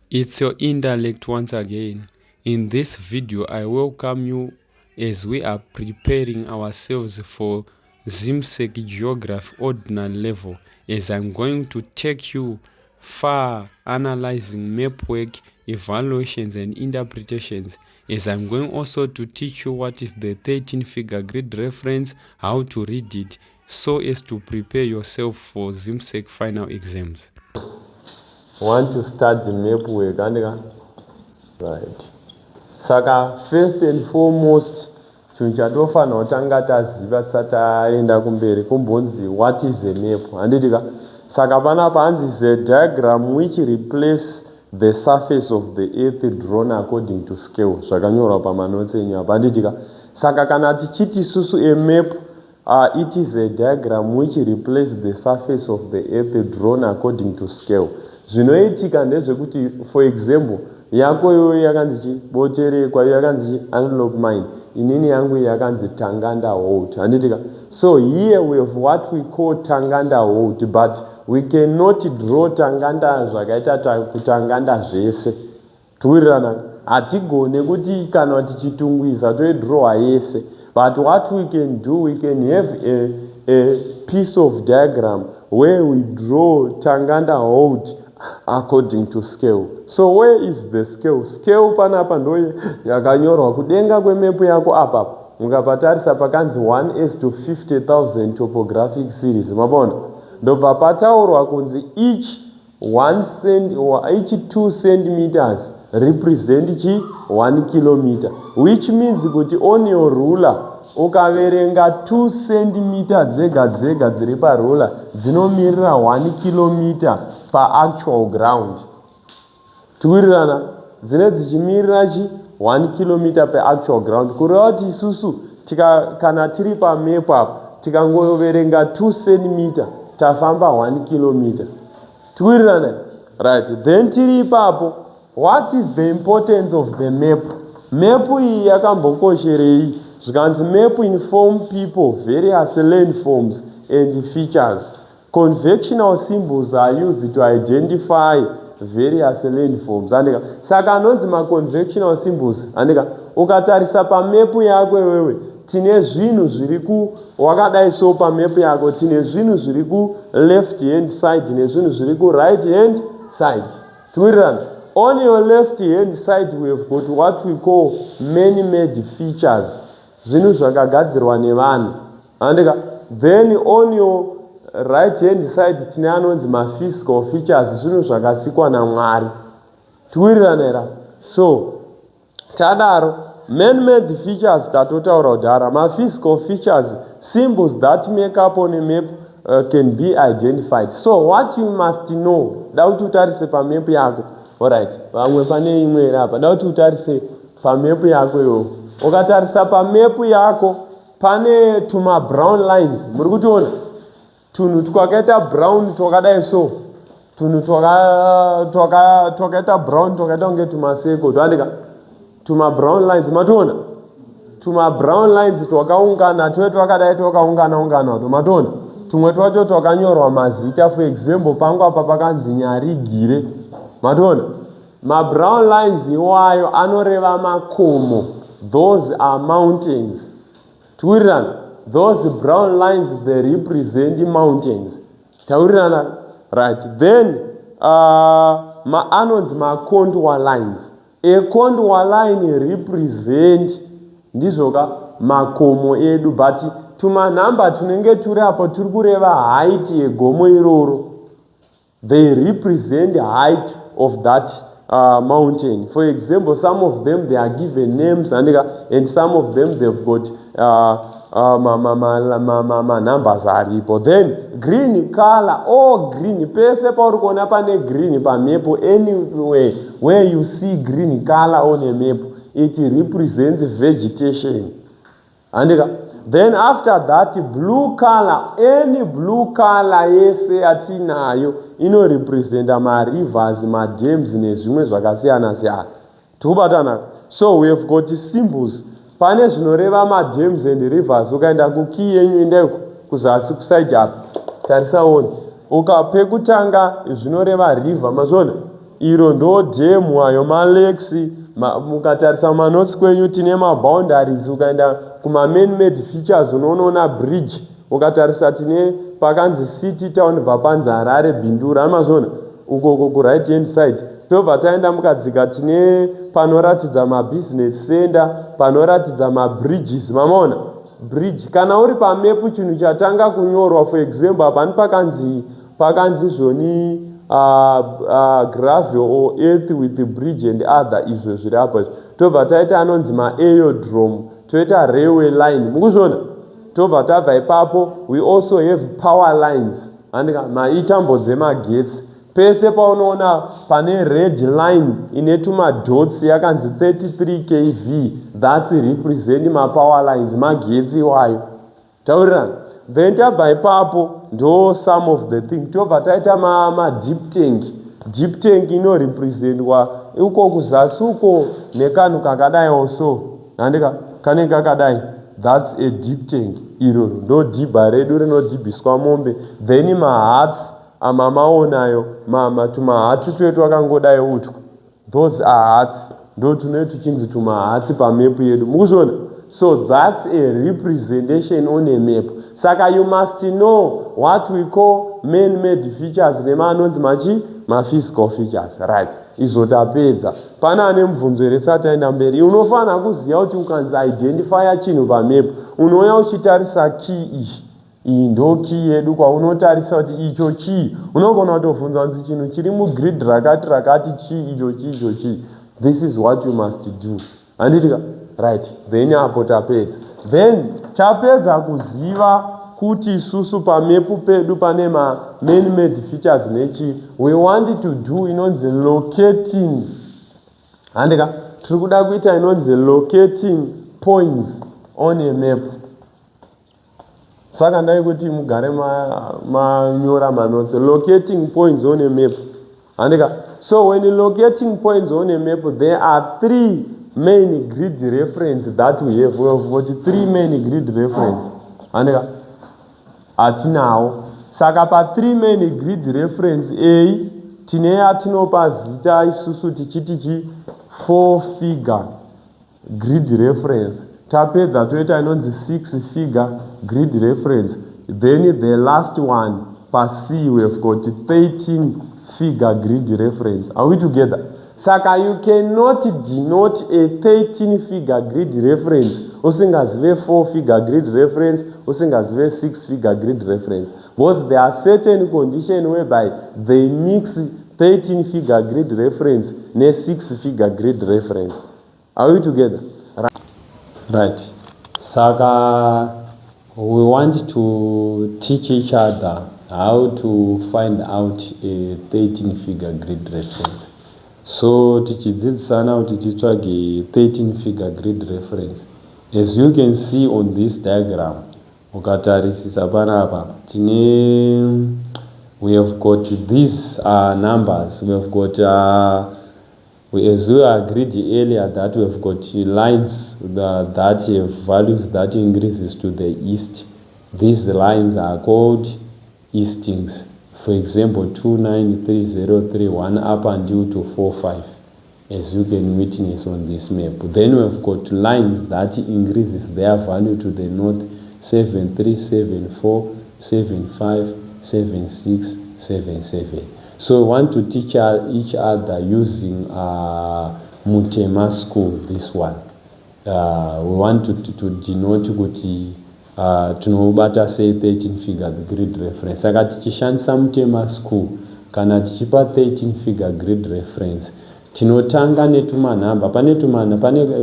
It's your intellect once again. In this video, I welcome you as we are preparing ourselves for ZIMSEC Geography Ordinary Level, as I'm going to take you far analyzing Mapwork, evaluations and interpretations, as I'm going also to teach you what is the 13-figure grid reference, how to read it, so as to prepare yourself for ZIMSEC final exams. Want to start the Mapwork, right? Saka first and foremost, chinhu tanga taziva tisati taenda kumberi kumbonzi what is a map, handitika. Saka panapa hanzi is a diagram which replace the surface of the earth drawn according to scale. Zvakanyorwa pamanotsi enyu apa, handitika. Saka kana tichiti susu a map, it is a diagram which replace the surface of the earth drawn according to scale. Zvinoitika ndezvekuti, for example, yako iwe yakanzi boterekwa, yakanzi antelope mine, inini yangu yakanzi Tanganda Hold, handitika. So here we have what we call Tanganda Hold, but we cannot draw Tanganda zvakaita kutanganda zvese. Tuwirirana, hatigone kuti kana tichitungwiza toidrawa yese. But what we can do, we can have a piece of diagram where we draw Tanganda Hold according to scale. So where is the scale? Scale panapa ndo yakanyorwa kudenga kwemepu yako apa. Mukapatarisa pakanzi 1:50,000 topographic series. Mabona? Ndobva pataurwa kunzi each 2 centimeters represent 1 kilometer, which means kuti on your ruler ukaverenga 2 centimeter dzega dzega dziri paruler dzinomirira 1 kilometer pa actual ground. Tuwirirana, dzine dzichimirira 1 kilometer per actual ground. Kureva kuti isusu kana tiri pa map apa tikangoverenga 2 centimeter tafamba 1 kilometer. Tuwirirana, right? Then tiri ipapo, what is the importance of the map? Map iyi yakambokosherei? Zvikanzi map inform people various landforms and features. Conventional symbols are used to identify various landforms. Saka anonzi ma-conventional symbols. Ukatarisa pa map yako wewe, tine zvinhu zviriku wakadai so pa map yako, tine zvinhu zviriku left hand side, tine zvinhu zviriku right hand side. Tuwirirana. On your left hand side we have got what we call man-made features. Zvinhu zvakagadzirwa nevanhu. Then on your right hand side tine anonzi ma-physical features, zvinhu zvakasikwa naMwari. Tuwirirana. So tadaro, man-made features tatotaura kudhara, ma-physical features, symbols that make up on a map can be identified. So what you must know, da kuti utarise pa map yako. Alright, vamwe pane imwe iri apa, da kuti utarise pa map yako yo. Ukatarisa pa map yako pane tuma brown lines, muri kutiona? Tunhu twakaita brown twakadai so. Tunhu twakaita brown twakaita kunge tumaseko, twaandika tuma brown lines, matoona? Tuma brown lines twakaungana, twe twakadai twakaungana, matoona? Tumwe twacho twakanyorwa mazita, for example, pangu apa pakanzi Nyarigire. Matoona? Ma brown lines iwayo anoreva makomo. Those are mountains. Tuwirirana, those brown lines, they represent mountains. Tawirirana, right? Then anonzi ma contour lines. A contour line represent ndizoka makomo edu, but tuma number tunenge turi apo turi kureva height yegomo iroro. They represent the height of that mountain. For example, some of them they are given names, and some of them they've got numbers aripo. Then green color, green, pese pauri kuona pane green pa map, anywhere where you see green color on a map, it represents vegetation. Then after that, blue color, any blue color yese atinayo ino represent ma rivers, ma dams nezvimwe zvakasiyana siyana. Tukubatana. So we have got symbols. Pane zvinoreva ma dams and rivers. Ukaenda kukey yenyu ende kuzasi kuside apa. Tarisa one. Pekutanga zvinoreva river, mazona. iro ndo dhemu ayo malexi mukatarisa manotsi kwenyu tine maboundaries. Ukaenda kuma-man made features unoona bridge, ukatarisa tine pakanzi city town bva panzi Harare Bindura amazona uko ku right hand side. Tobva taenda mukadzika tine panoratidza mabusiness center, panoratidza mabridges. Mamaona bridge kana uri pamepu chinhu chatanga kunyorwa, for example apa pakanzi zvoni gravel or earth with the bridge and other, izvo zviri apa. Tobva taita anonzi maaerodrome, toita railway line, mukuzviona. Tobva tabva ipapo we also have power lines, maitambo dzemagetsi. Pese paunoona pane red line ine tumadots yakanzi 33 kV, that's represent power lines, magetsi iwayo. Taurirana. Then tabva ipapo ndo some of the thing. Tobva taita deep tank. Deep tank inorepresentwa uko kuzasi uko nekanhu kakadai also, handika kanenge kakadai, that's a deep tank. Iro ndo dhibha redu rinodhibhiswa mombe. Then mahatsi amamaonayo tumahatsi twetu akangodai utwa, those are hats, ndo tunenge tuchinzi tumahatsi pamepu yedu, mukuzviona. So that's a representation on a map. Saka you must know what we call man-made features nemanonzi ma-physical features, right? Izvo tapedza. Pana ane mubvunzo here sataenda mberi. Unofanira kuziva kuti ukanzi identify chinhu pamepu, unouya uchitarisa key ichi. Iyi ndo key yedu kwaunotarisa kuti icho key. Unogona kutovhunza kunzi chinhu chiri mugrid rakati key icho key. This is what you must do. Handitika? Right. Then apo tapedza. Then tapedza kuziva kuti isusu pamepu pedu pane man-made features nechi. We want to do inonzi locating. Handika? Tiri kuda kuita inonzi locating points on a map. Saka ndai kuti mugare manyora manotsi. Locating points on a map. Handika? So when locating points on a map, there are 3 main grid reference that we have. We have got 3 main grid reference. Handika? Atinawo. Saka pa 3 main grid reference A tine atinopa zita isusu tichiti 4 figure grid reference. Tapedza toita inonzi 6 figure grid reference. Then the last one pa C we have got 13 figure grid reference. Are we together? Saka you cannot denote a 13 figure grid reference usingazive 4 figure grid reference, usingazive 6 figure grid reference, because there are certain conditions whereby they mix 13 figure grid reference ne 6 figure grid reference. Are we together? Right. Saka we want to teach each other how to find out a 13 figure grid reference. So tichidzidzisana kuti titsvage 13 figure grid reference. As you can see on this diagram, ukatarisisa panapa we have got these numbers. We have got as we agreed earlier that we have got lines that have values that increases to the east. These lines are called eastings. For example, 293031 up until to 45, as you can witness on this map. Then we have got lines that increases their value to the north: 7374, 75, 76, 77. So we want to teach each other using Mutema school, this one. We want to denote kuti tunobata say 13 figure grid reference. Saka tichishandisa Mutema school kana tichipa 13 figure grid reference, tinotanga netumanamba. Pane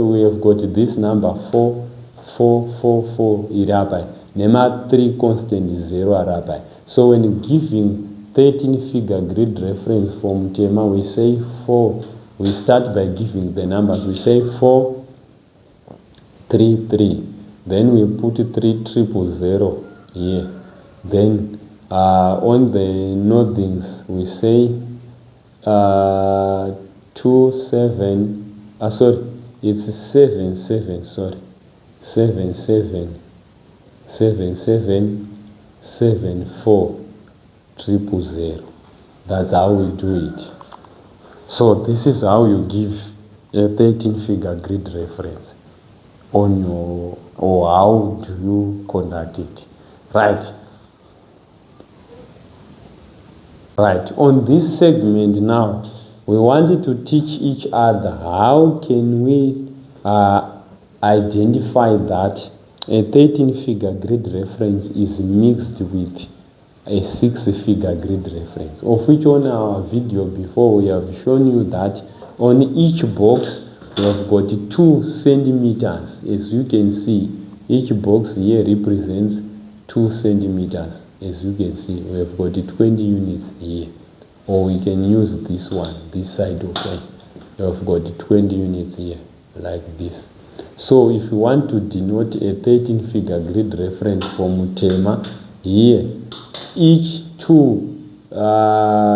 we have got this number 4444 iri apa nema 3 constant 0 ari apa. So when giving 13 figure grid reference for Mutema, we say 4. We start by giving the numbers. We say 433. Then we put 3000 here. Then on the northings we say 27. Sorry, it's 77. Sorry, 7774 000. That's how we do it. So this is how you give a 13-figure grid reference on your, or how do you conduct it, right? Right, on this segment now, we wanted to teach each other how can we identify that a 13-figure grid reference is mixed with a 6-figure grid reference, of which on our video before we have shown you that on each box we have got 2 centimeters. As you can see, each box here represents 2 centimeters. As you can see, we have got 20 units here, or we can use this one, this side. Okay, we have got 20 units here like this. So if you want to denote a 13-figure grid reference for Mutema, here each 2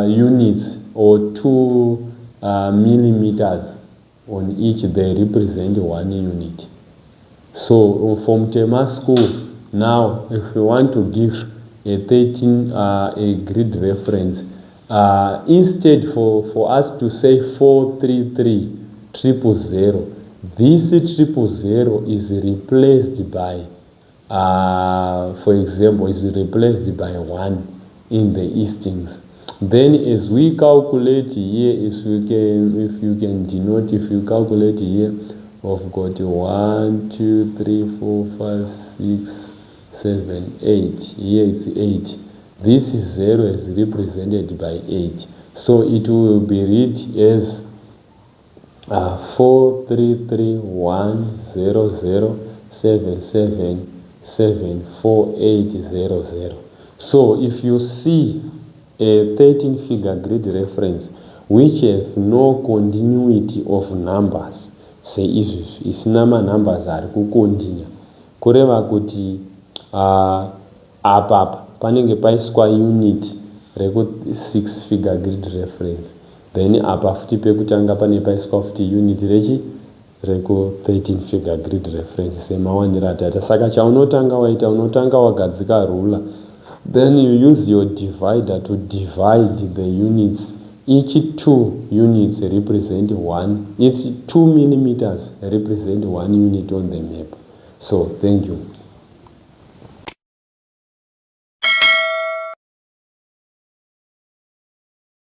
units or 2 millimeters on each, they represent 1 unit. So from Mutema school, now if you want to give a grid reference, instead for us to say 433,000, this 000 is replaced by for example, is replaced by 1 in the eastings. Then as we calculate here, if you calculate here, we've got 1, 2, 3, 4, 5, 6, 7, 8. Here is 8. This 0 is represented by 8. So it will be read as 433,100,77,74800. So if you see a 13-figure grid reference which has no continuity of numbers, say if isina numbers ari kukontinya, kureva kuti apa panenge paiswa unit reku 6-figure grid reference, then apa futi pekutanga pane paiswa futi unit reku 13-figure grid reference semawanira data. Saka chaunotanga waita, unotanga wagadzika ruler, then you use your divider to divide the units. Each 2 units represent 1. Each 2 millimeters represent 1 unit on the map. So thank you.